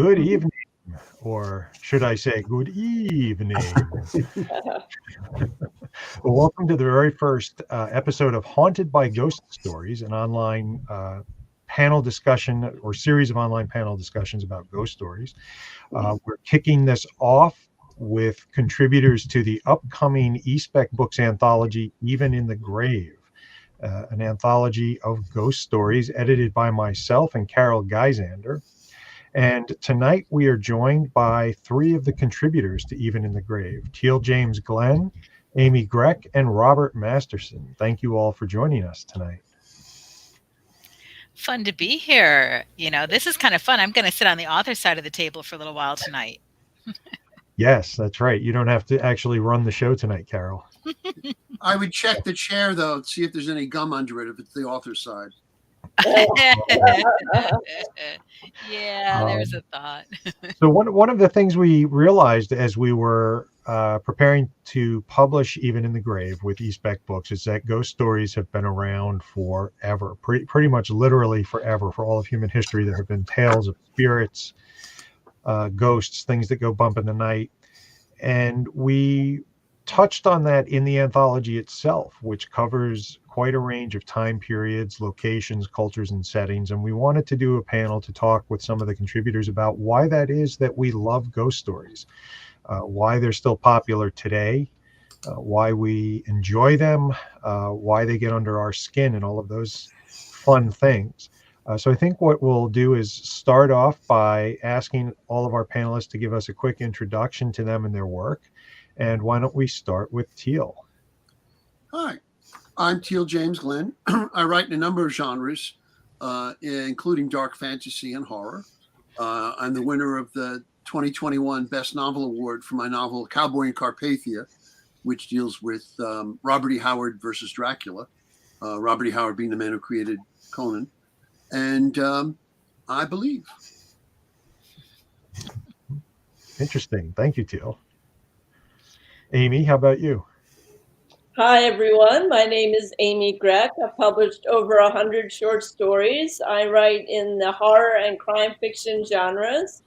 Good evening, or should I say good evening? Well, welcome to the very first episode of Haunted by Ghost Stories, an online panel discussion or series of online panel discussions about ghost stories. We're kicking this off with contributors to the upcoming eSpec Books anthology, Even in the Grave, an anthology of ghost stories edited by myself and Carol Gyzander. And tonight we are joined by three of the contributors to Even in the Grave: Teel James Glenn, Amy Grech, and Robert Masterson. Thank you all for joining us tonight. Fun to be here. You know, this is kind of fun. I'm going to sit on the author side of the table for a little while tonight. Yes, that's right. You don't have to actually run the show tonight, Carol. I would check the chair, though, to see if there's any gum under it if it's the author's side. Yeah, there's a thought. So one of the things we realized as we were preparing to publish Even in the Grave with eSpec Books is that ghost stories have been around forever, pretty much literally forever. For all of human history, there have been tales of spirits, ghosts, things that go bump in the night. And we touched on that in the anthology itself, which covers quite a range of time periods, locations, cultures, and settings. And we wanted to do a panel to talk with some of the contributors about why that is that we love ghost stories, why they're still popular today, why we enjoy them, why they get under our skin, and all of those fun things. So I think what we'll do is start off by asking all of our panelists to give us a quick introduction to them and their work. And why don't we start with Teel? Hi, I'm Teel James Glenn. I write in a number of genres, including dark fantasy and horror. I'm the winner of the 2021 Best Novel Award for my novel Cowboy in Carpathia, which deals with Robert E. Howard versus Dracula, Robert E. Howard being the man who created Conan. And I believe. Interesting. Thank you, Teel. Amy, how about you? Hi, everyone. My name is Amy Grech. I've published over 100 short stories. I write in the horror and crime fiction genres.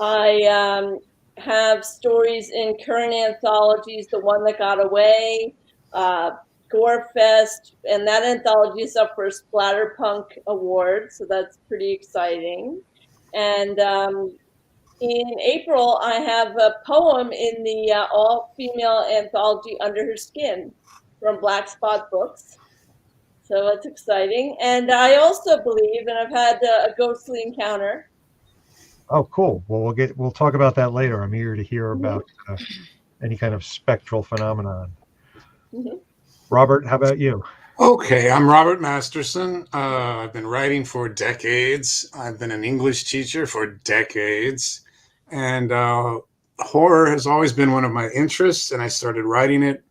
I have stories in current anthologies, The One That Got Away, Gorefest, and that anthology is up for a Splatterpunk award, so that's pretty exciting. And in April, I have a poem in the all-female anthology Under Her Skin from Black Spot Books. So that's exciting. And I also believe, and I've had a ghostly encounter. Oh, cool. Well, we'll talk about that later. I'm eager to hear about any kind of spectral phenomenon. Robert, how about you? Okay, I'm Robert Masterson. I've been writing for decades. I've been an English teacher for decades. And horror has always been one of my interests, and I started writing it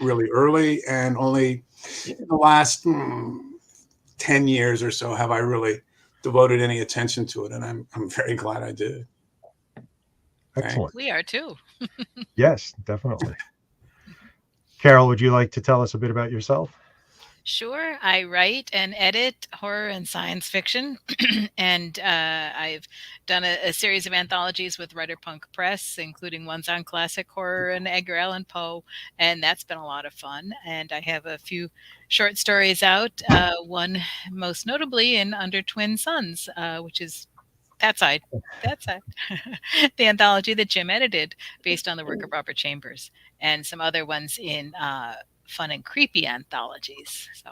really early, and only in the last 10 years or so have I really devoted any attention to it, and I'm very glad I did. Excellent. We are too. Yes, definitely. Carol, would you like to tell us a bit about yourself? Sure. I write and edit horror and science fiction, and I've done a series of anthologies with Writerpunk Press, including ones on classic horror and Edgar Allan Poe, and that's been a lot of fun. And I have a few short stories out, one most notably in Under Twin Suns, which is that side, the anthology that Jim edited based on the work of Robert Chambers, and some other ones in fun and creepy anthologies. So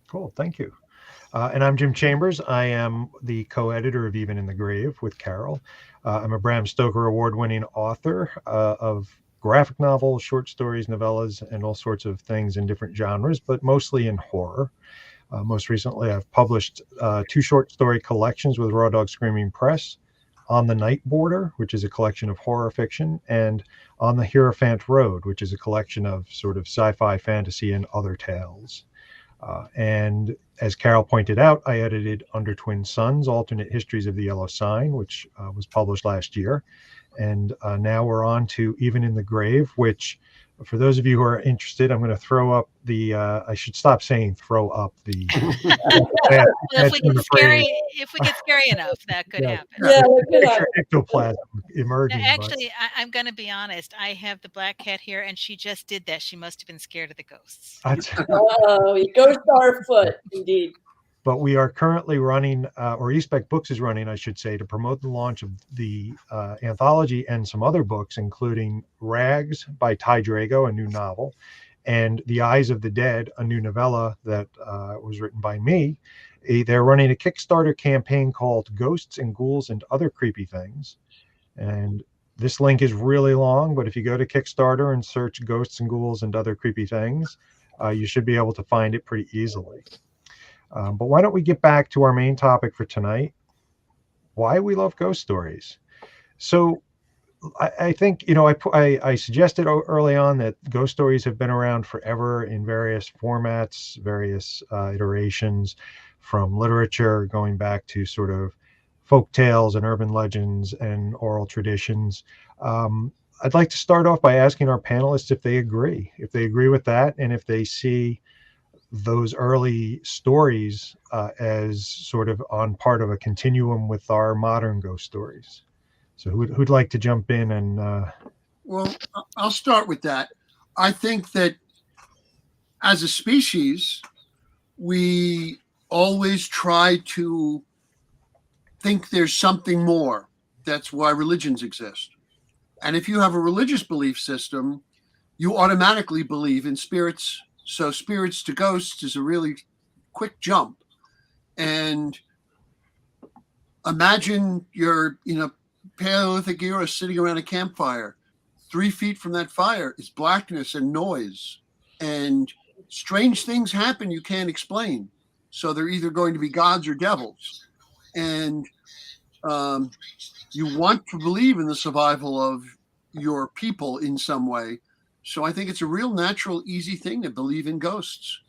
cool. Thank you. And I'm Jim Chambers. I am the co-editor of Even in the Grave with Carol. I'm a Bram Stoker award-winning author of graphic novels, short stories, novellas, and all sorts of things in different genres, but mostly in horror. Most recently, I've published 2 short story collections with Raw Dog Screaming Press, On the Night Border, which is a collection of horror fiction, and On the Hierophant Road, which is a collection of sort of sci-fi, fantasy, and other tales. And as Carol pointed out, I edited Under Twin Suns, Alternate Histories of the Yellow Sign, which was published last year. And now we're on to Even in the Grave, which For those of you who are interested, I'm going to throw up the. I should stop saying "throw up" the. Well, if we get scary enough, that could happen. Yeah, look it up. Picture ectoplasm Now, emerging. actually, I'm going to be honest. I have the black cat here, and she just did that. She must have been scared of the ghosts. Oh, he goes to our foot, indeed. But we are currently running, or eSpec Books is running, I should say, to promote the launch of the anthology and some other books, including Rags by Ty Drago, a new novel, and The Eyes of the Dead, a new novella that was written by me. They're running a Kickstarter campaign called Ghosts and Ghouls and Other Creepy Things. And this link is really long, but if you go to Kickstarter and search Ghosts and Ghouls and Other Creepy Things, you should be able to find it pretty easily. But why don't we get back to our main topic for tonight, why we love ghost stories. So I think, I suggested early on that ghost stories have been around forever in various formats, various iterations, from literature going back to sort of folk tales and urban legends and oral traditions. I'd like to start off by asking our panelists if they agree with that, and if they see those early stories as sort of on part of a continuum with our modern ghost stories. So who'd like to jump in and Well, I'll start with that. I think that as a species, we always try to think there's something more. That's why religions exist. And if you have a religious belief system, you automatically believe in spirits. So spirits to ghosts is a really quick jump. And imagine you're in a Paleolithic era sitting around a campfire. 3 feet from that fire is blackness and noise. And strange things happen you can't explain. So they're either going to be gods or devils. And you want to believe in the survival of your people in some way. So I think it's a real natural, easy thing to believe in ghosts.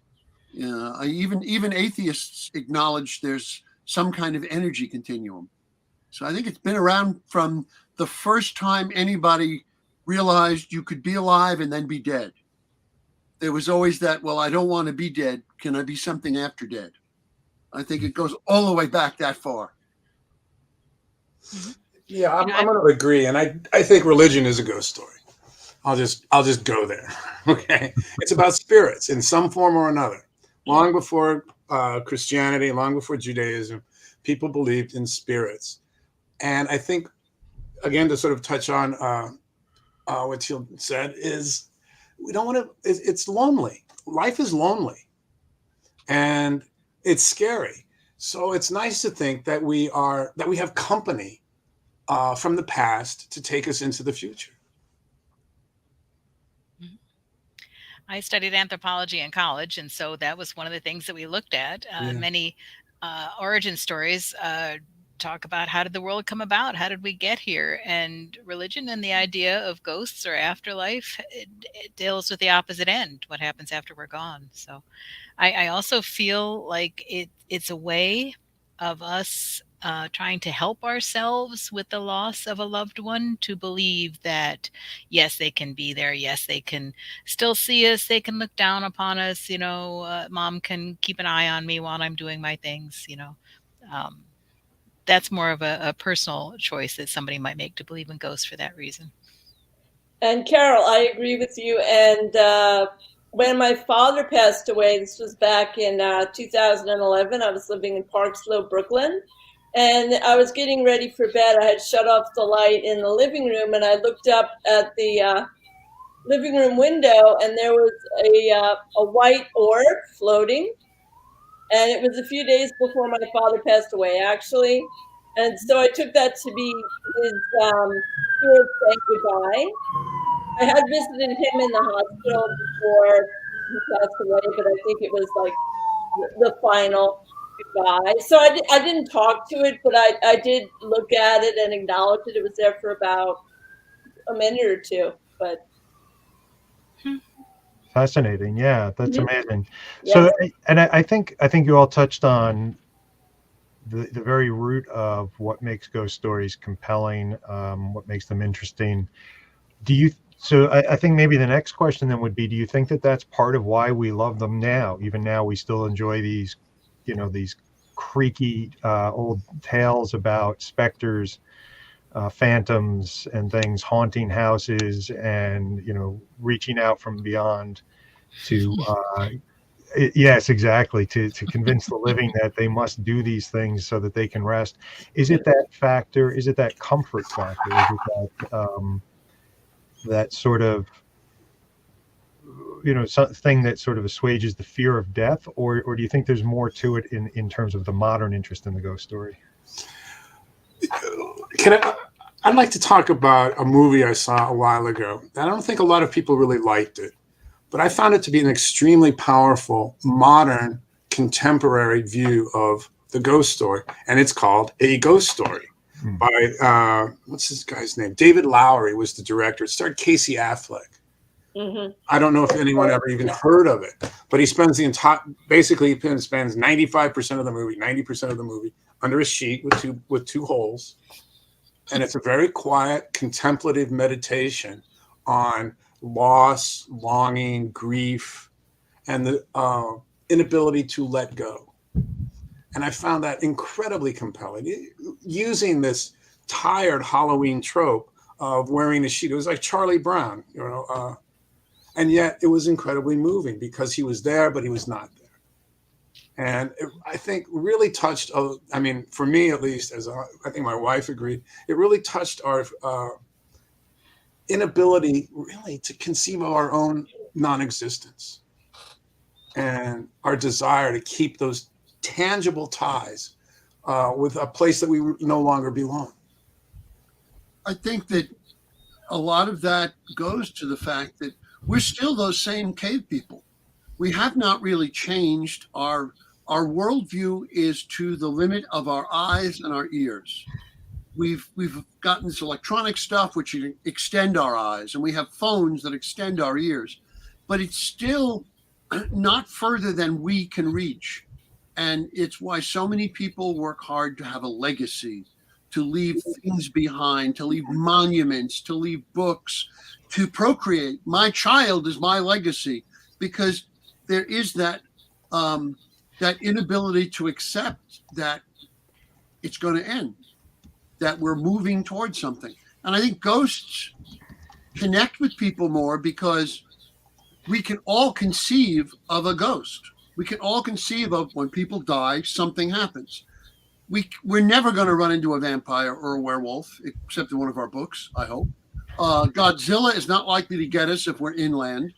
Even atheists acknowledge there's some kind of energy continuum. So I think it's been around from the first time anybody realized you could be alive and then be dead. There was always that, well, I don't want to be dead. Can I be something after dead? I think it goes all the way back that far. Yeah, I'm going to agree. And I think religion is a ghost story. I'll just go there. Okay. It's about spirits in some form or another. Long before Christianity, long before Judaism, people believed in spirits. And I think, again, to sort of touch on what Teel said, is we don't want to, it's lonely. Life is lonely and it's scary. So it's nice to think that we have company from the past to take us into the future. I studied anthropology in college, and so that was one of the things that we looked at. Many origin stories talk about how did the world come about? How did we get here? And religion and the idea of ghosts or afterlife, it deals with the opposite end, what happens after we're gone. So I also feel like it's a way of us trying to help ourselves with the loss of a loved one, to believe that, yes, they can be there. Yes, they can still see us. They can look down upon us. Mom can keep an eye on me while I'm doing my things. That's more of a personal choice that somebody might make to believe in ghosts for that reason. And Carol, I agree with you. And when my father passed away, this was back in 2011, I was living in Park Slope, Brooklyn. And I was getting ready for bed. I had shut off the light in the living room, and I looked up at the living room window, and there was a white orb floating. And it was a few days before my father passed away, actually. And so I took that to be his spirit saying goodbye. I had visited him in the hospital before he passed away, but I think it was like the final goodbye. So I didn't talk to it, but I did look at it and acknowledge it. It was there for about a minute or two. But fascinating. Yeah, that's amazing. Yes. So, and I think you all touched on the very root of what makes ghost stories compelling, what makes them interesting. Do So I think maybe the next question then would be, do you think that that's part of why we love them now? Even now, we still enjoy these, these creaky old tales about specters, phantoms, and things haunting houses, and reaching out from beyond to yes, exactly, to convince the living that they must do these things so that they can rest. Is it that factor? Is it that comfort factor? Is it that sort of thing that sort of assuages the fear of death, or do you think there's more to it in terms of the modern interest in the ghost story? I'd like to talk about a movie I saw a while ago. I don't think a lot of people really liked it, but I found it to be an extremely powerful, modern, contemporary view of the ghost story, and it's called A Ghost Story by what's this guy's name? David Lowery was the director. It starred Casey Affleck. Mm-hmm. I don't know if anyone ever even heard of it, but he spends he spends 95% of the movie, 90% of the movie under a sheet with two holes, and it's a very quiet, contemplative meditation on loss, longing, grief, and the inability to let go. And I found that incredibly compelling, using this tired Halloween trope of wearing a sheet. It was like Charlie Brown, and yet it was incredibly moving because he was there, but he was not there. And I think really touched, for me at least, I think my wife agreed, it really touched our inability really to conceive of our own non-existence and our desire to keep those tangible ties with a place that we no longer belong. I think that a lot of that goes to the fact that we're still those same cave people. We have not really changed. Our worldview is to the limit of our eyes and our ears. We've gotten this electronic stuff which extend our eyes, and we have phones that extend our ears, but it's still not further than we can reach. And it's why so many people work hard to have a legacy, to leave things behind, to leave monuments, to leave books, to procreate. My child is my legacy, because there is that inability to accept that it's going to end, that we're moving towards something. And I think ghosts connect with people more because we can all conceive of a ghost. We can all conceive of when people die, something happens. We're never going to run into a vampire or a werewolf, except in one of our books, I hope. Godzilla is not likely to get us if we're inland.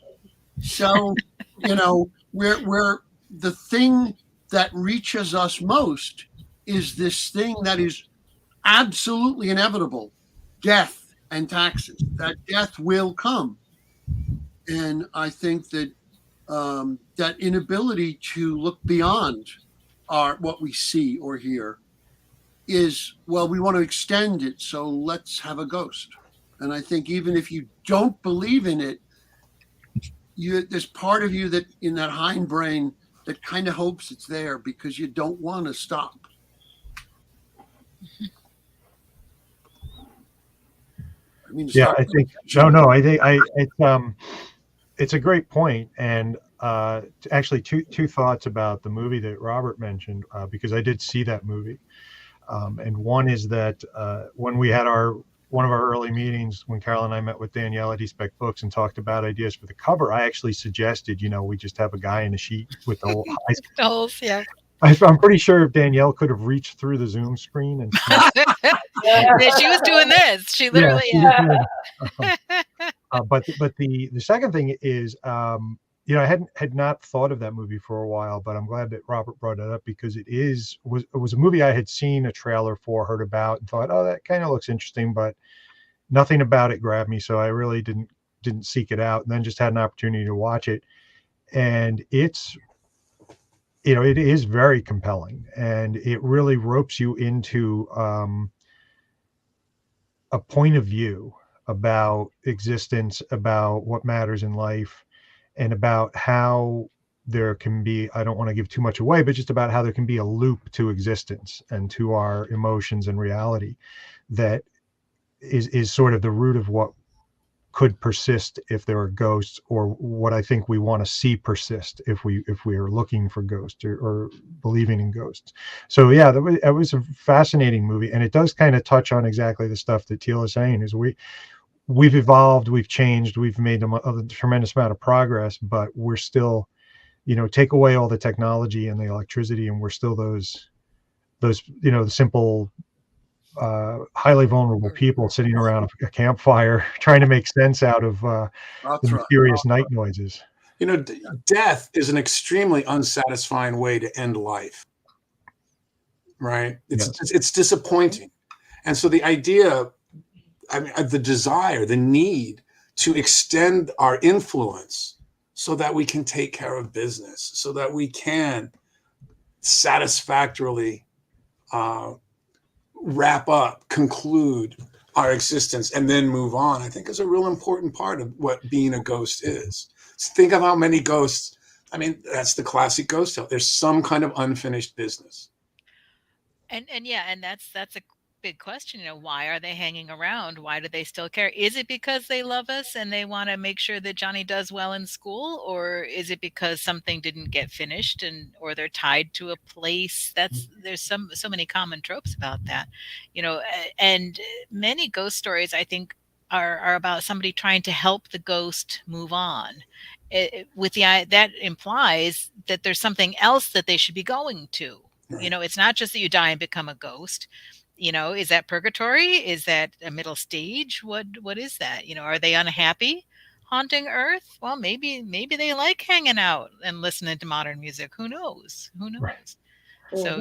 So, we're the thing that reaches us most is this thing that is absolutely inevitable, death and taxes. That death will come. And I think that that inability to look beyond what we see or hear is, well, we want to extend it, so let's have a ghost. And I think even if you don't believe in it, there's part of you that in that hindbrain that kind of hopes it's there because you don't want to stop. I think it's a great point. And actually two thoughts about the movie that Robert mentioned, because I did see that movie. And one is that when we had one of our early meetings, when Carol and I met with Danielle at eSpec Books and talked about ideas for the cover, I actually suggested, we just have a guy in a sheet with the whole eyes. Holes, yeah. I'm pretty sure if Danielle could have reached through the Zoom screen and yeah, she was doing this. She literally. But the second thing is, I had not thought of that movie for a while, but I'm glad that Robert brought it up because it was a movie I had seen a trailer for, heard about, and thought, oh, that kind of looks interesting, but nothing about it grabbed me, so I really didn't seek it out, and then just had an opportunity to watch it, and it's it is very compelling, and it really ropes you into a point of view about existence, about what matters in life, and about how there can be, I don't want to give too much away, but just about how there can be a loop to existence and to our emotions and reality that is sort of the root of what could persist if there are ghosts, or what I think we want to see persist if we are looking for ghosts or believing in ghosts. So yeah, that was a fascinating movie, and it does kind of touch on exactly the stuff that Teel is saying. Is we've evolved, we've changed, we've made a tremendous amount of progress, but we're still, take away all the technology and the electricity, and we're still those the simple, highly vulnerable people sitting around a campfire trying to make sense out of the mysterious night noises. Death is an extremely unsatisfying way to end life, right? It's disappointing. And so the idea, the desire, the need to extend our influence so that we can take care of business, so that we can satisfactorily wrap up, conclude our existence, and then move on, I think is a real important part of what being a ghost is. Think of how many ghosts, that's the classic ghost tale. There's some kind of unfinished business. And that's a big question. Why are they hanging around? Why do they still care? Is it because they love us and they want to make sure that Johnny does well in school, or is it because something didn't get finished, or they're tied to a place? There's so many common tropes about that, and many ghost stories, I think, are about somebody trying to help the ghost move on. That implies that there's something else that they should be going to. Right. It's not just that you die and become a ghost. Is that purgatory? Is that a middle stage? What is that? Are they unhappy haunting Earth? Well, maybe they like hanging out and listening to modern music. Who knows? Right. So,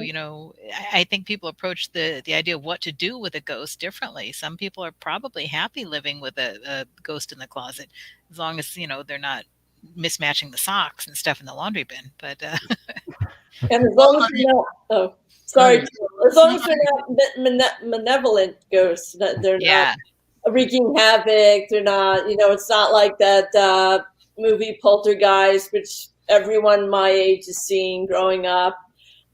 I think people approach the idea of what to do with a ghost differently. Some people are probably happy living with a ghost in the closet, as long as, they're not mismatching the socks and stuff in the laundry bin. But and as long as you're not, as long as they're not malevolent ghosts, that they're not wreaking havoc. They're not, it's not like that movie Poltergeist, which everyone my age is seeing growing up.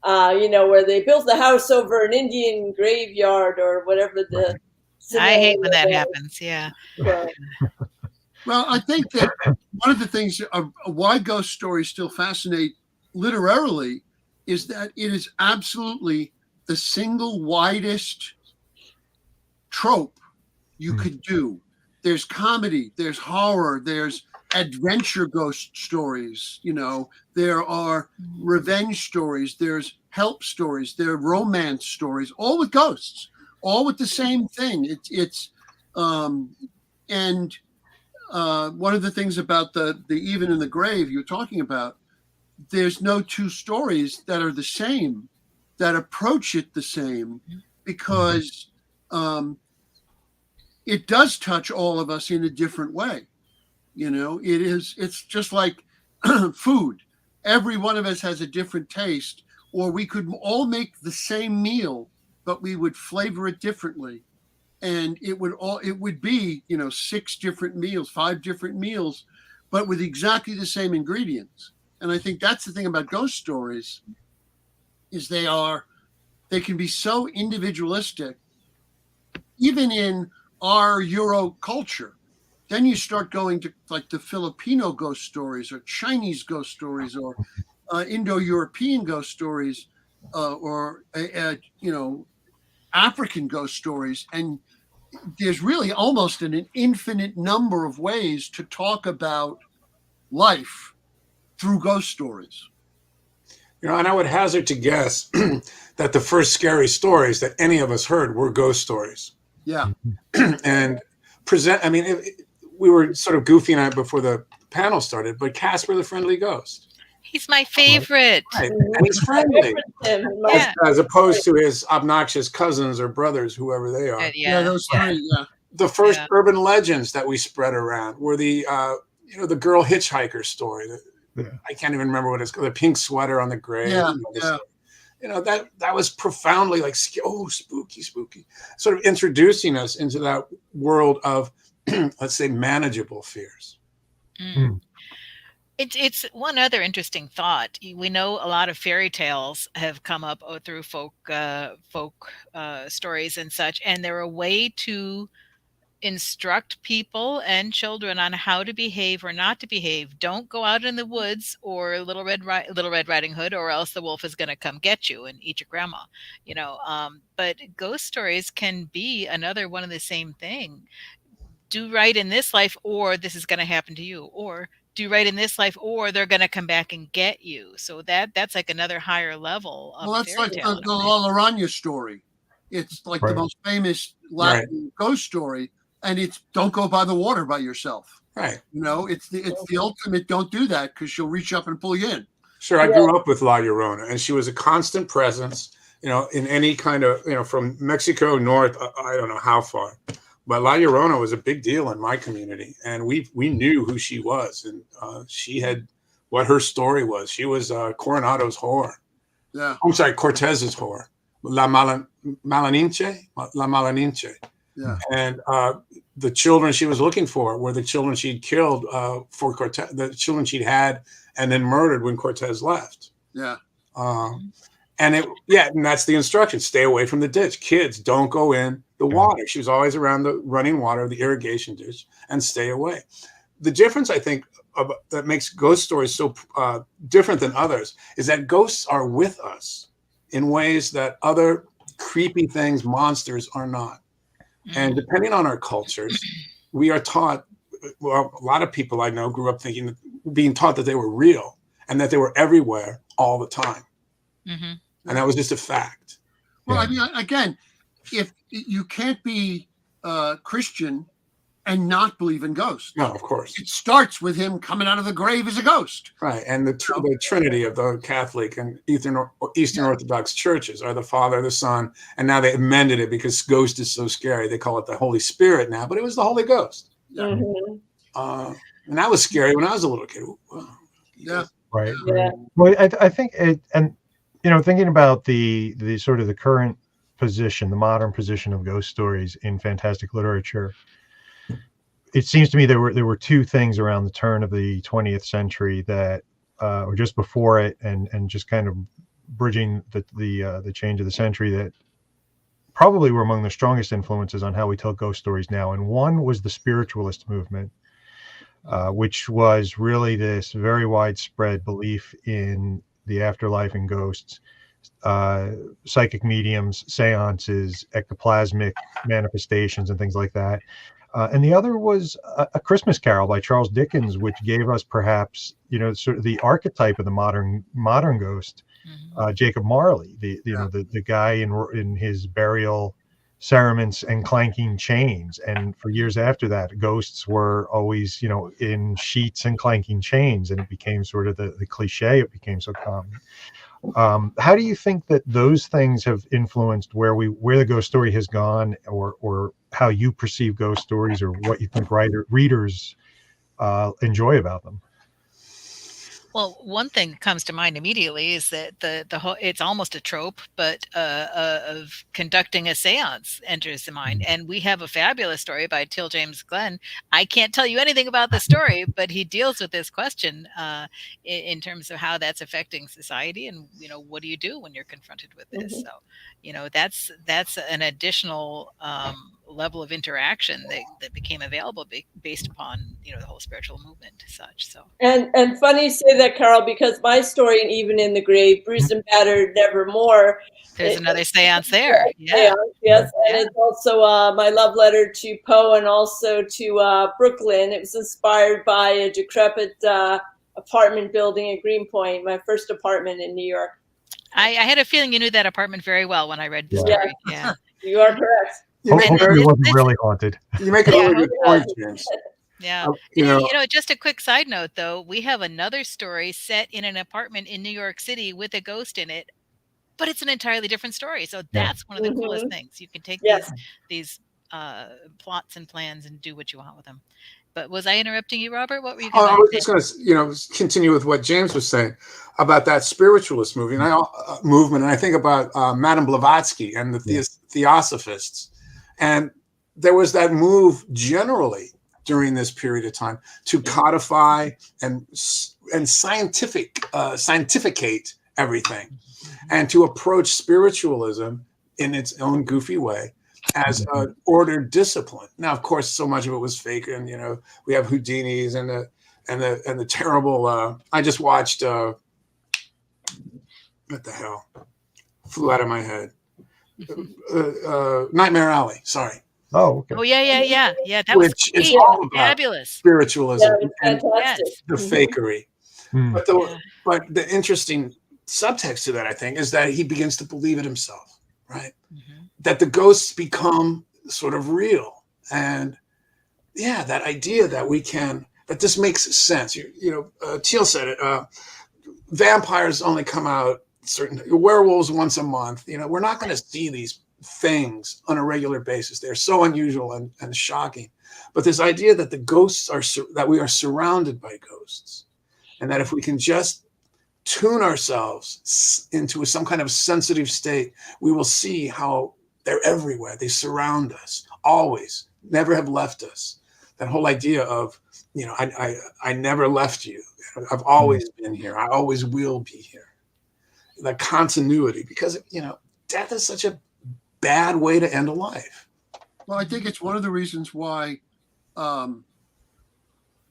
Where they built the house over an Indian graveyard or whatever the. I hate when that happens. Yeah. Well, I think that one of the things why ghost stories still fascinate literarily is that it is absolutely the single widest trope you could do. There's comedy, there's horror, there's adventure ghost stories, there are revenge stories, there's help stories, there are romance stories, all with ghosts, all with the same thing. And one of the things about the Even in the Grave you're talking about, there's no two stories that are the same, that approach it the same, because it does touch all of us in a different way. It's just like food. Every one of us has a different taste, or we could all make the same meal, but we would flavor it differently. And it would be, 6 different meals, 5 different meals, but with exactly the same ingredients. And I think that's the thing about ghost stories, is they can be so individualistic, even in our Euro culture. Then you start going to like the Filipino ghost stories, or Chinese ghost stories, or Indo-European ghost stories, or African ghost stories. And there's really almost an infinite number of ways to talk about life through ghost stories. And I would hazard to guess that the first scary stories that any of us heard were ghost stories. Yeah. And we were sort of goofing on it before the panel started, but Casper the Friendly Ghost. He's my favorite. Right. And he's friendly. As opposed to his obnoxious cousins or brothers, whoever they are. Those three, The first urban legends that we spread around were the girl hitchhiker story. I can't even remember what it's called. The pink sweater on the grave. That was profoundly like, spooky, sort of introducing us into that world of, let's say, manageable fears. It's one other interesting thought. We know a lot of fairy tales have come up through folk stories and such, and they're a way to instruct people and children on how to behave or not to behave. Don't go out in the woods or Little Red Riding Hood, or else the wolf is going to come get you and eat your grandma. But ghost stories can be another one of the same thing. Do right in this life, or this is going to happen to you, or do right in this life, or they're going to come back and get you. So that's like another higher level of Well, that's fairy like tale. the La Llorona story. It's like the most famous Latin ghost story, and it's don't go by the water by yourself. Right. It's the ultimate don't do that, because she'll reach up and pull you in. Sure. I grew up with La Llorona, and she was a constant presence, in any kind of, from Mexico north, I don't know how far. But La Llorona was a big deal in my community, and we knew who she was, and she had what her story was. She was Coronado's whore. Yeah. I'm sorry, Cortez's whore. La Malinche. Yeah. And the children she was looking for were the children she'd killed for Cortez, the children she'd had and then murdered when Cortez left. Yeah. And that's the instruction. Stay away from the ditch. Kids, don't go in the water. She was always around the running water, the irrigation ditch, and stay away. The difference, I think, that makes ghost stories so different than others is that ghosts are with us in ways that other creepy things, monsters, are not. And depending on our cultures, we are taught, well, a lot of people I know grew up being taught that they were real and that they were everywhere all the time. Mm-hmm. And that was just a fact. Well, I mean, again, if you can't be Christian and not believe in ghosts. No, of course. It starts with him coming out of the grave as a ghost. Right. And the Trinity of the Catholic and Eastern Orthodox churches are the Father, the Son, and now they amended it because ghost is so scary. They call it the Holy Spirit now, but it was the Holy Ghost. Mm-hmm. And that was scary when I was a little kid. Yeah. Right. Yeah. Well, I think thinking about the sort of the current position, the modern position of ghost stories in fantastic literature, it seems to me there were two things around the turn of the 20th century that, or just before it, and just kind of bridging the change of the century, that probably were among the strongest influences on how we tell ghost stories now. And one was the Spiritualist movement, which was really this very widespread belief in the afterlife and ghosts, psychic mediums, seances, ectoplasmic manifestations, and things like that. And the other was a Christmas Carol by Charles Dickens, which gave us perhaps, sort of the archetype of the modern ghost, Jacob Marley, the guy in his burial cerements and clanking chains. And for years after that, ghosts were always, in sheets and clanking chains, and it became sort of the cliche. It became so common. How do you think that those things have influenced where the ghost story has gone, or how you perceive ghost stories, or what you think readers enjoy about them? Well, one thing that comes to mind immediately is that the whole, it's almost a trope, but of conducting a seance enters to mind. And we have a fabulous story by Teel James Glenn. I can't tell you anything about the story, but he deals with this question in terms of how that's affecting society, and what do you do when you're confronted with this? Mm-hmm. So that's an additional level of interaction that became available based upon the whole spiritual movement as such. So and funny you say that, Carol, because my story, Even in the Grave, Bruised and Battered Nevermore, there's another seance there. Yeah. Yes, and it's also my love letter to Poe and also to Brooklyn. It was inspired by a decrepit apartment building at Greenpoint, my first apartment in New York. I had a feeling you knew that apartment very well when I read the story. Yeah. You are correct. Hopefully it wasn't really haunted. You make a really good point, James. Yeah. Just a quick side note, though, we have another story set in an apartment in New York City with a ghost in it, but it's an entirely different story. So that's one of the coolest things. You can take these plots and plans and do what you want with them. But was I interrupting you, Robert? What were you going to say? I was just going to, continue with what James was saying about that spiritualist movement. And I think about Madame Blavatsky and the Theosophists. And there was that move generally during this period of time to codify and scientificate everything, and to approach spiritualism in its own goofy way as an ordered discipline. Now, of course, so much of it was fake, and we have Houdinis and the terrible. I just watched what the hell flew out of my head. Nightmare Alley. Sorry. Oh, okay. Oh yeah. That was Which is great. all about Fabulous. spiritualism Yeah, and fantastic. the fakery. Hmm. But the interesting subtext to that, I think, is that he begins to believe it himself, right? Mm-hmm. That the ghosts become sort of real, and that idea that that this makes sense. Teel said it. Vampires only come out werewolves once a month. We're not going to see these things on a regular basis. They're so unusual and shocking. But this idea that the ghosts that we are surrounded by ghosts, and that if we can just tune ourselves into some kind of sensitive state, we will see how they're everywhere. They surround us, always, never have left us. That whole idea of, I never left you. I've always been here. I always will be here. The continuity, because, death is such a bad way to end a life. Well, I think it's one of the reasons why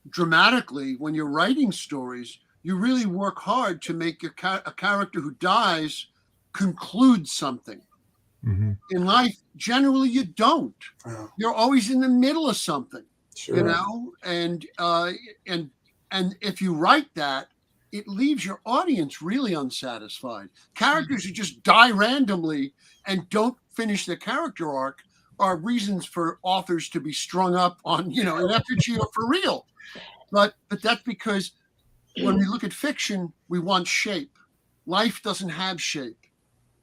dramatically, when you're writing stories, you really work hard to make a character who dies conclude something. Mm-hmm. In life, generally, you don't. Oh. You're always in the middle of something, Sure. and if you write that, it leaves your audience really unsatisfied. Characters who just die randomly and don't finish their character arc are reasons for authors to be strung up on, an effigy or for real. But that's because when we look at fiction, we want shape. Life doesn't have shape.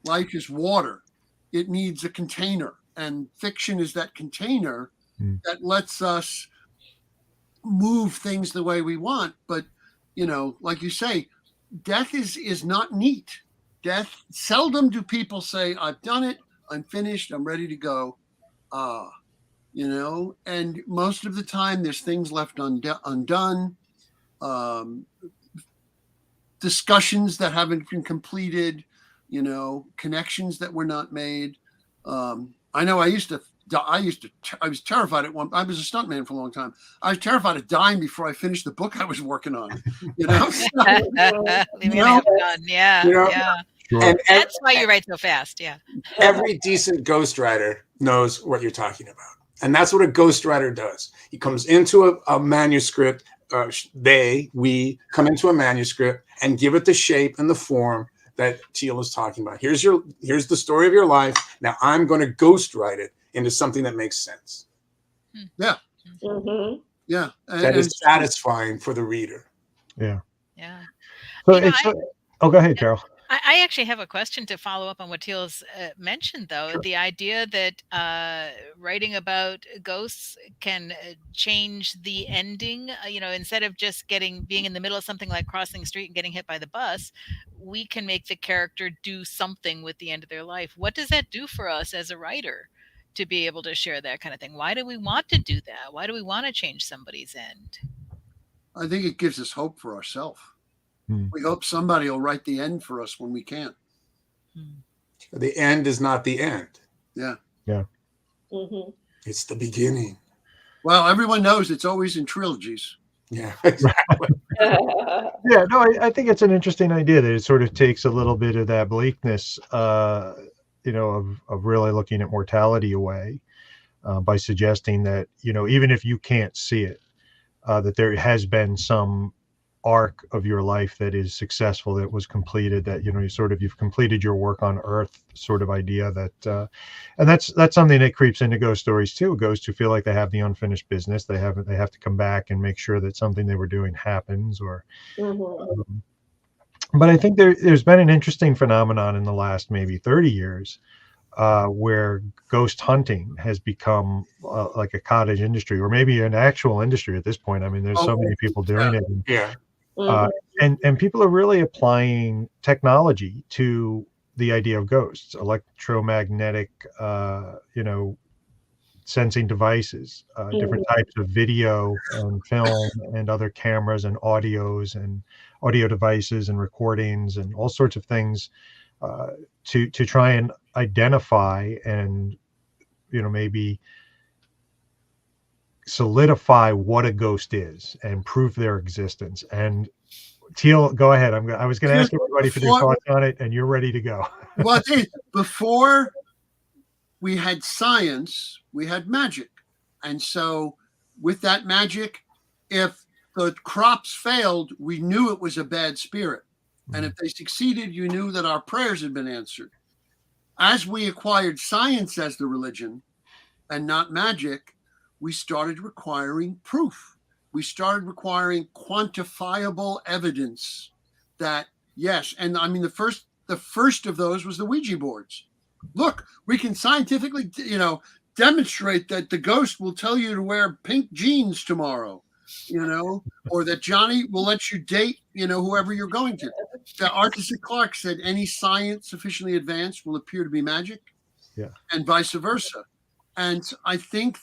Life is water. It needs a container. And fiction is that container that lets us move things the way we want. But, like you say, death is not neat. Death, seldom do people say, I've done it, I'm finished, I'm ready to go. And most of the time there's things left undone. Discussions that haven't been completed, connections that were not made. I know I was terrified at one. I was a stuntman for a long time. I was terrified of dying before I finished the book I was working on. Yeah. Sure. And That's why you write so fast. Yeah. every decent ghostwriter knows what you're talking about. And that's what a ghostwriter does. He comes into a manuscript, we come into a manuscript and give it the shape and the form that Teel is talking about. Here's the story of your life. Now I'm going to ghostwrite it into something that makes sense. Yeah. Mm-hmm. Yeah. That is satisfying for the reader. Yeah. Yeah. So go ahead, Carol. I actually have a question to follow up on what Teel's mentioned, though. Sure. The idea that writing about ghosts can change the ending. Instead of just being in the middle of something like crossing the street and getting hit by the bus, we can make the character do something with the end of their life. What does that do for us as a writer to be able to share that kind of thing? Why do we want to do that? Why do we want to change somebody's end? I think it gives us hope for ourselves. We hope somebody will write the end for us when we can't. The end is not the end. Yeah. Yeah. Mm-hmm. It's the beginning. Well, everyone knows it's always in trilogies. Yeah, exactly. Yeah, no, I think it's an interesting idea that it sort of takes a little bit of that bleakness, of really looking at mortality away, by suggesting that, even if you can't see it, that there has been some arc of your life that is successful, that was completed, that you've completed your work on Earth, sort of idea that, and that's something that creeps into ghost stories too. Ghosts who feel like they have the unfinished business, they have to come back and make sure that something they were doing happens, or but I think there's been an interesting phenomenon in the last maybe 30 years where ghost hunting has become like a cottage industry, or maybe an actual industry at this point. I mean, there's so many people doing it. Yeah. And people are really applying technology to the idea of ghosts, electromagnetic, sensing devices, different types of video and film and other cameras and audios and audio devices and recordings and all sorts of things to try and identify and maybe solidify what a ghost is and prove their existence. And Teel, go ahead. I was going to ask everybody for their thoughts on it, and you're ready to go. Well, before we had science, we had magic. And so with that magic, if the crops failed, we knew it was a bad spirit. And if they succeeded, you knew that our prayers had been answered. As we acquired science as the religion and not magic, we started requiring proof. We started requiring quantifiable evidence that, yes, and I mean, the first of those was the Ouija boards. Look, we can scientifically, demonstrate that the ghost will tell you to wear pink jeans tomorrow, or that Johnny will let you date, whoever you're going to. Arthur C. Clarke said any science sufficiently advanced will appear to be magic, and vice versa. And I think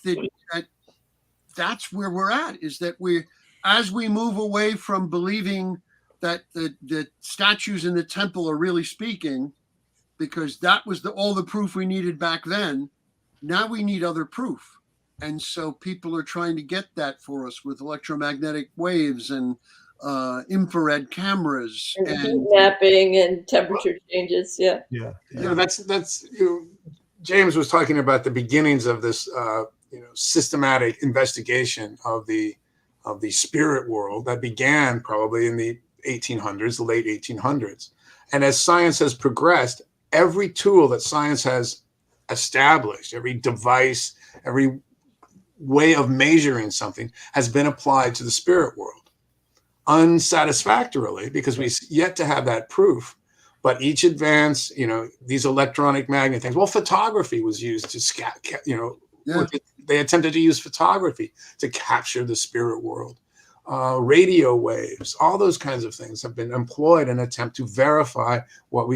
that's where we're at, is that as we move away from believing that the statues in the temple are really speaking, because that was all the proof we needed back then. Now we need other proof. And so people are trying to get that for us with electromagnetic waves and infrared cameras and heat mapping and temperature changes. Yeah. That's James was talking about the beginnings of this systematic investigation of the spirit world that began probably in the 1800s, the late 1800s. And as science has progressed, every tool that science has established, every device, every way of measuring something has been applied to the spirit world unsatisfactorily, because we yet to have that proof. But each advance, these electronic magnet things. Well, photography was used to they attempted to use photography to capture the spirit world. Radio waves, all those kinds of things have been employed in an attempt to verify what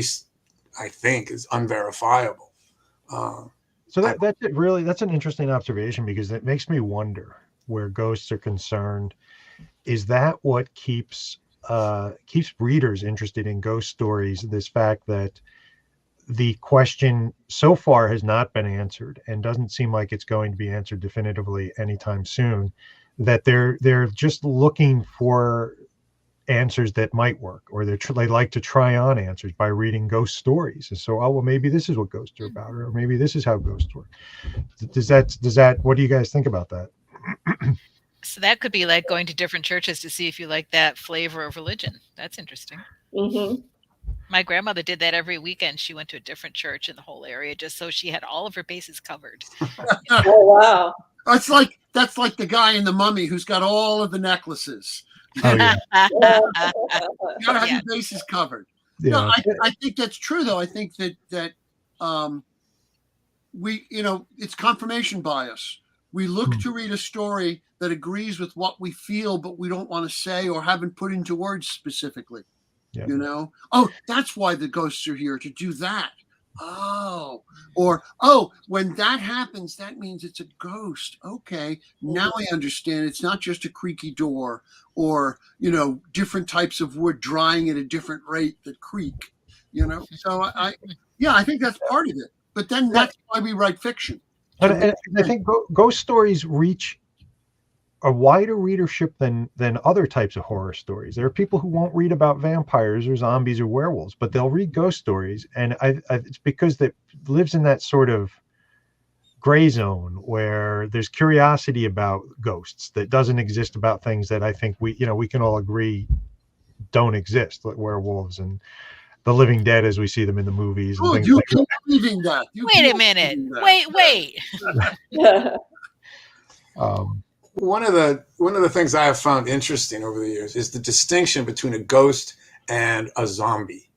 I think is unverifiable. So that's an interesting observation, because it makes me wonder where ghosts are concerned. Is that what keeps readers interested in ghost stories? This fact that the question so far has not been answered and doesn't seem like it's going to be answered definitively anytime soon, that they're just looking for answers that might work, or they like to try on answers by reading ghost stories. And so, well, maybe this is what ghosts are about, or maybe this is how ghosts work. Does that what do you guys think about that? So that could be like going to different churches to see if you like that flavor of religion. That's interesting. Mm-hmm. My grandmother did that every weekend. She went to a different church in the whole area just so she had all of her bases covered. Oh, wow. That's like the guy in The Mummy who's got all of the necklaces. Oh, yeah. You gotta have your bases covered. Yeah. No, I think that's true, though. I think that it's confirmation bias. We look to read a story that agrees with what we feel, but we don't want to say or haven't put into words specifically. Yeah. Oh, that's why the ghosts are here, to do that. Oh, when that happens, that means it's a ghost. Okay, now I understand. It's not just a creaky door or, different types of wood drying at a different rate that creak, So I think that's part of it. But then that's why we write fiction. But I think ghost stories reach a wider readership than other types of horror stories. There are people who won't read about vampires or zombies or werewolves, but they'll read ghost stories, and it's because that lives in that sort of gray zone where there's curiosity about ghosts that doesn't exist about things that I think we can all agree don't exist, like werewolves and the living dead as we see them in the movies. And things you like keep believing that. Wait a minute. Wait. One of the things I have found interesting over the years is the distinction between a ghost and a zombie.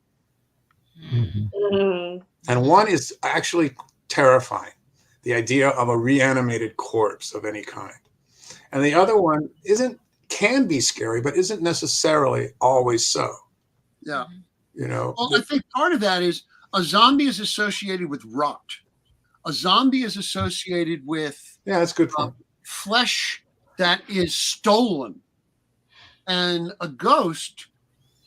Mm-hmm. And one is actually terrifying, the idea of a reanimated corpse of any kind. And the other one can be scary, but isn't necessarily always so. Yeah. Well, I think part of that is a zombie is associated with rot. A zombie is associated with that's good point. Flesh that is stolen, and a ghost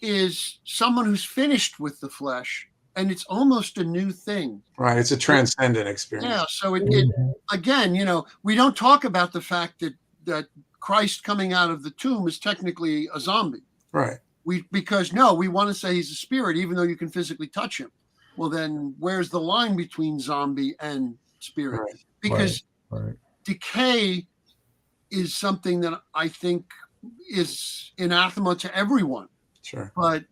is someone who's finished with the flesh and it's almost a new thing. Right. It's a transcendent experience. Yeah. So Mhm. again, we don't talk about the fact that Christ coming out of the tomb is technically a zombie. Right. Because we want to say he's a spirit, even though you can physically touch him. Well, then where's the line between zombie and spirit? Right. Because Right. decay is something that I think is anathema to everyone. Sure. But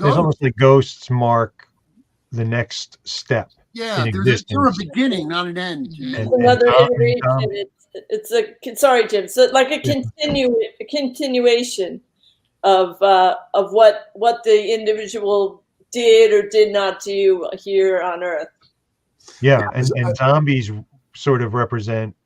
It's almost like ghosts mark the next step. yeah, in they're a existence. beginning, not an end. And- Another and iteration. It's a sorry, Jim. So like a continuation of what the individual did or did not do here on Earth. Yeah, and zombies sort of represent,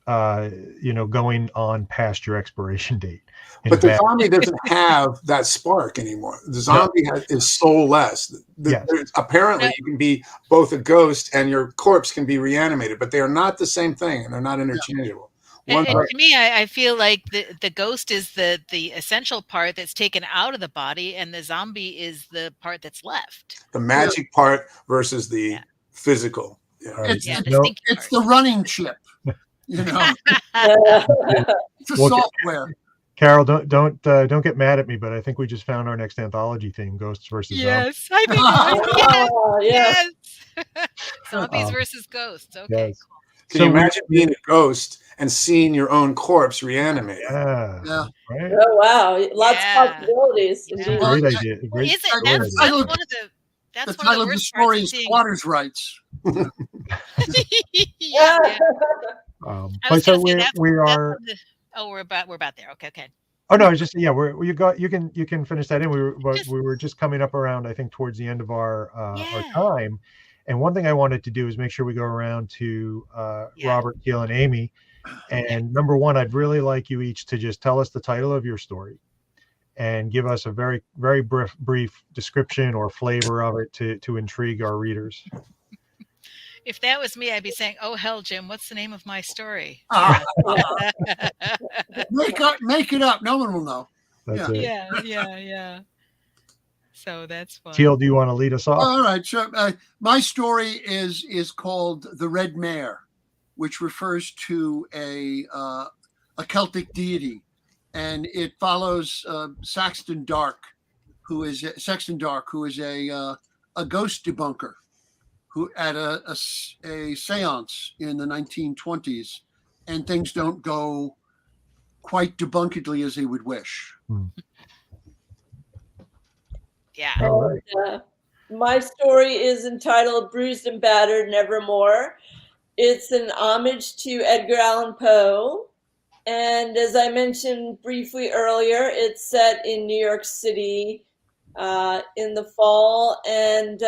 going on past your expiration date. But the zombie doesn't have that spark anymore. The zombie is soulless. Yes. Apparently, you can be both a ghost and your corpse can be reanimated, but they are not the same thing, and they're not interchangeable. And to me, I feel like the ghost is the essential part that's taken out of the body, and the zombie is the part that's left. The magic part versus the physical. It's It's the running chip. It's a software. Carol, don't get mad at me, but I think we just found our next anthology theme: ghosts versus zombies. Yes, I think yes. Zombies Um, versus ghosts. Okay, yes. cool. Can you imagine being a ghost and seeing your own corpse reanimated? Yeah. Right? Oh wow, lots of possibilities. Yeah. Great idea. Well, Great is it? That's one of the. That's the one title of the of the worst story parts of is seeing- Squatters' Rights. yeah. I But was so gonna say that's we one are. of the- oh, we're about there. Okay. Oh no, it's just you can finish that in. We were just coming up around, I think, towards the end of our time, and one thing I wanted to do is make sure we go around to Robert, Teel, and Amy. And number one, I'd really like you each to just tell us the title of your story, and give us a very very brief description or flavor of it to intrigue our readers. If that was me, I'd be saying, "Oh hell, Jim, what's the name of my story?" Make it up. No one will know. That's it. Yeah. So that's fun. Teel, do you want to lead us off? All right. So my story is called The Red Mare, which refers to a Celtic deity, and it follows Sexton Dark, who is a ghost debunker, who at a seance in the 1920s, and things don't go quite debunkedly as he would wish. Yeah. And, my story is entitled Bruised and Battered Nevermore. It's an homage to Edgar Allan Poe. And as I mentioned briefly earlier, it's set in New York City in the fall. And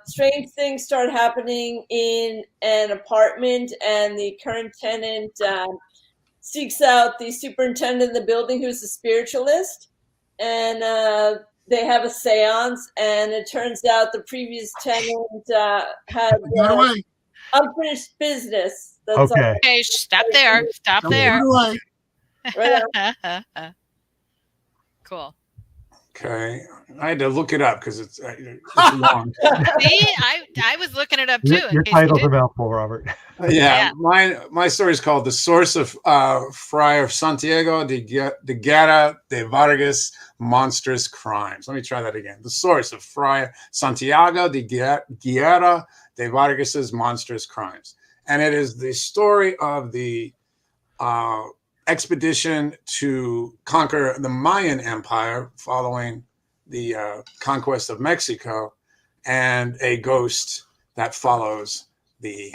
strange things start happening in an apartment, and the current tenant seeks out the superintendent of the building, who's a spiritualist. And they have a seance, and it turns out the previous tenant had unfinished business. That's Okay. Okay, stop there. Stop there. Right. Cool. Okay, I had to look it up because it's long. See, I was looking it up too. Your title's a mouthful, Robert. Yeah, my story is called "The Source of Friar Santiago de Guerra de Vargas' Monstrous Crimes." Let me try that again. The source of Friar Santiago de Guerra de Vargas' Monstrous Crimes, and it is the story of the expedition to conquer the Mayan Empire following the conquest of Mexico, and a ghost that follows the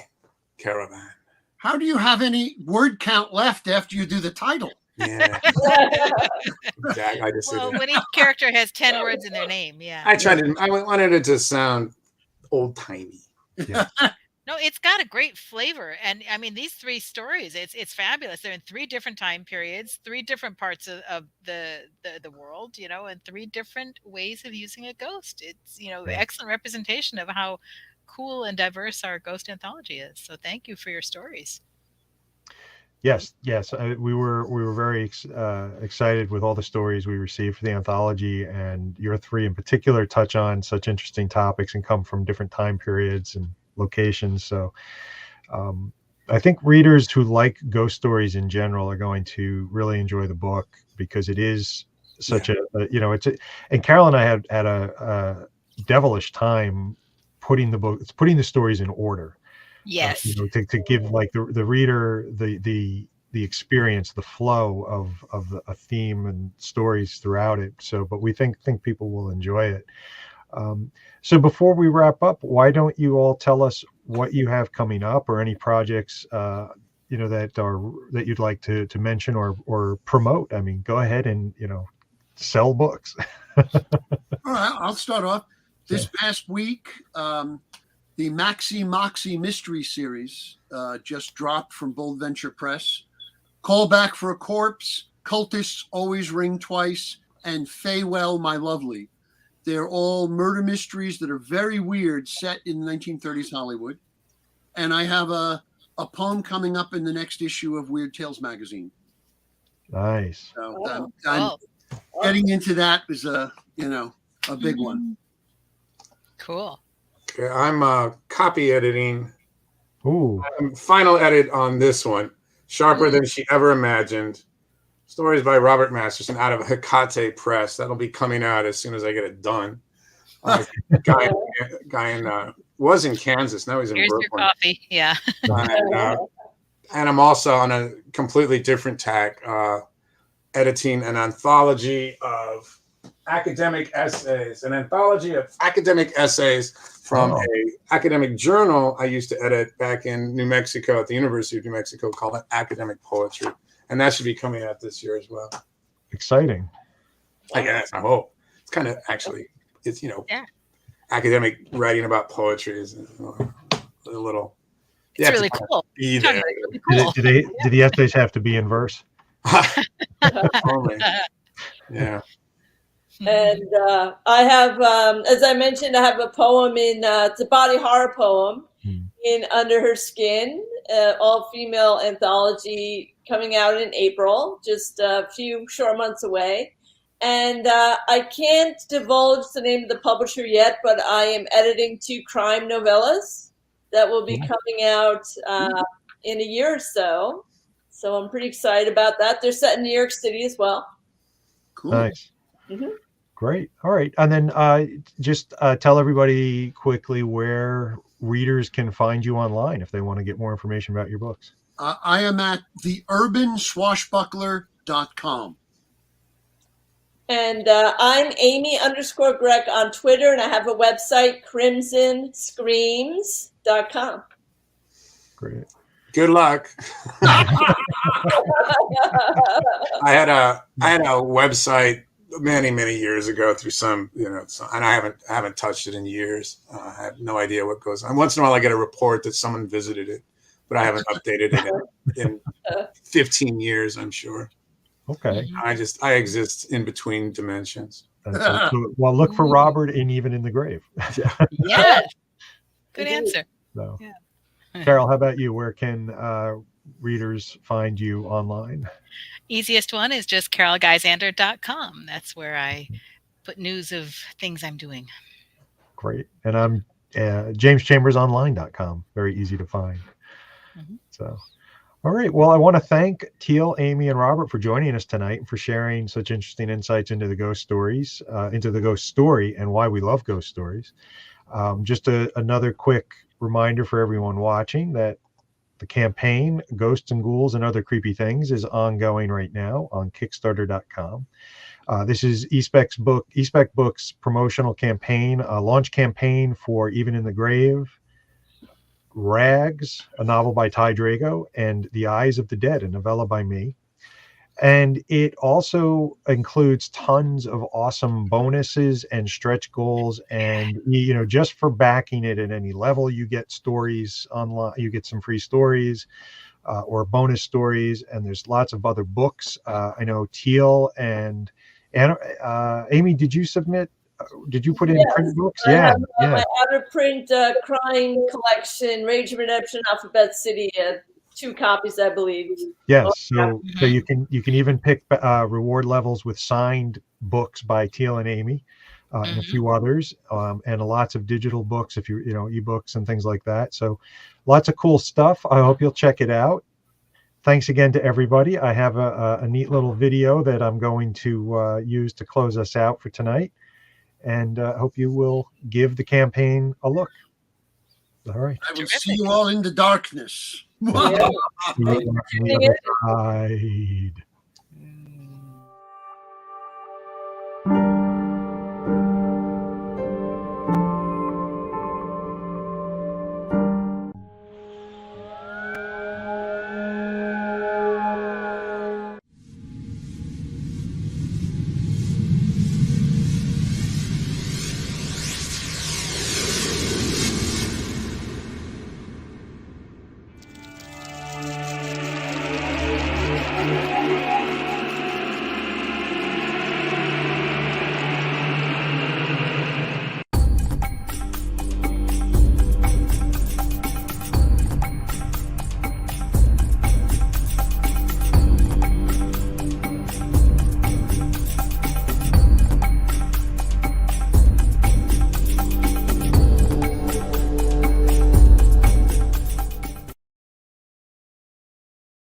caravan. How do you have any word count left after you do the title? Yeah, exactly. I just Well, when each character has 10 words in their name, yeah. I wanted it to sound old timey. Yeah. No, it's got a great flavor, and I mean these three stories. It's fabulous. They're in 3 different time periods, 3 different parts of the world, and 3 different ways of using a ghost. It's excellent representation of how cool and diverse our ghost anthology is. So thank you for your stories. Yes, yes. We were very excited with all the stories we received for the anthology, and your three in particular touch on such interesting topics and come from different time periods and locations. So um, I think readers who like ghost stories in general are going to really enjoy the book because it is such and Carol and I had a devilish time putting the stories in order. Yes. To give like the reader the experience, the flow of a theme and stories throughout it. So, but we think people will enjoy it. So before we wrap up, why don't you all tell us what you have coming up or any projects that you'd like to mention or promote? I mean, go ahead and sell books. All right, I'll start off. This past week, the Maxi Moxie Mystery Series just dropped from Bold Venture Press. Call Back for a Corpse, Cultists Always Ring Twice, and Farewell, My Lovely. They're all murder mysteries that are very weird, set in 1930s Hollywood. And I have a poem coming up in the next issue of Weird Tales magazine. Nice. So I'm getting into that is a big one. Cool. Okay, I'm copy editing. Ooh. Final edit on this one. Sharper Than She Ever Imagined. Stories by Robert Masterson out of Hecate Press. That'll be coming out as soon as I get it done. Guy was in Kansas. Now he's in Here's Brooklyn. your coffee. Yeah. And I'm also on a completely different tack, editing an anthology of academic essays, from a academic journal I used to edit back in New Mexico at the University of New Mexico called Academic Poetry. And that should be coming out this year as well. Exciting. I guess, I hope. It's kind of it's academic writing about poetry is a little. It's really cool. Be there. Really cool. Did the essays have to be in verse? Only. Yeah. And I have, as I mentioned, I have a poem it's a body horror poem in Under Her Skin, all-female anthology coming out in April, just a few short months away. And I can't divulge the name of the publisher yet, but I am editing 2 crime novellas that will be coming out in a year or so. So I'm pretty excited about that. They're set in New York City as well. Cool. Nice. Great. All right. And then just tell everybody quickly where readers can find you online if they want to get more information about your books. I am at theurbanswashbuckler.com. And I'm Amy_Grech on Twitter, and I have a website, crimsonscreams.com. Great. Good luck. I had a website many years ago through some, and I haven't touched it in years. I have no idea what goes on. Once in a while I get a report that someone visited it, but I haven't updated it in 15 years, I'm sure. Okay. I exist in between dimensions. Well, look for Robert even in the grave. Yeah. Good answer. So, Carol, how about you? Where can readers find you online? Easiest one is just carolgyzander.com. That's where I put news of things I'm doing. Great. And I'm jameschambersonline.com. Very easy to find. So, all right. Well, I want to thank Teel, Amy, and Robert for joining us tonight and for sharing such interesting insights into the ghost stories, into the ghost story and why we love ghost stories. Just another quick reminder for everyone watching that the campaign, Ghosts and Ghouls and Other Creepy Things, is ongoing right now on Kickstarter.com. This is eSpec Books promotional campaign, a launch campaign for Even in the Grave, Rags, a novel by Ty Drago, and The Eyes of the Dead, a novella by me. And it also includes tons of awesome bonuses and stretch goals. And, just for backing it at any level, you get stories online, you get some free stories or bonus stories. And there's lots of other books. I know Teel and Amy, did you put in print books? I have my out of print crime collection, Rage and Redemption, Alphabet City, 2 copies, I believe. Yes, Oh, so you can even pick reward levels with signed books by Teel and Amy, and a few others, and lots of digital books if you ebooks and things like that. So lots of cool stuff. I hope you'll check it out. Thanks again to everybody. I have a neat little video that I'm going to use to close us out for tonight, and hope you will give the campaign a look. All right. I will see you all in the darkness. Yeah. See you on the other side.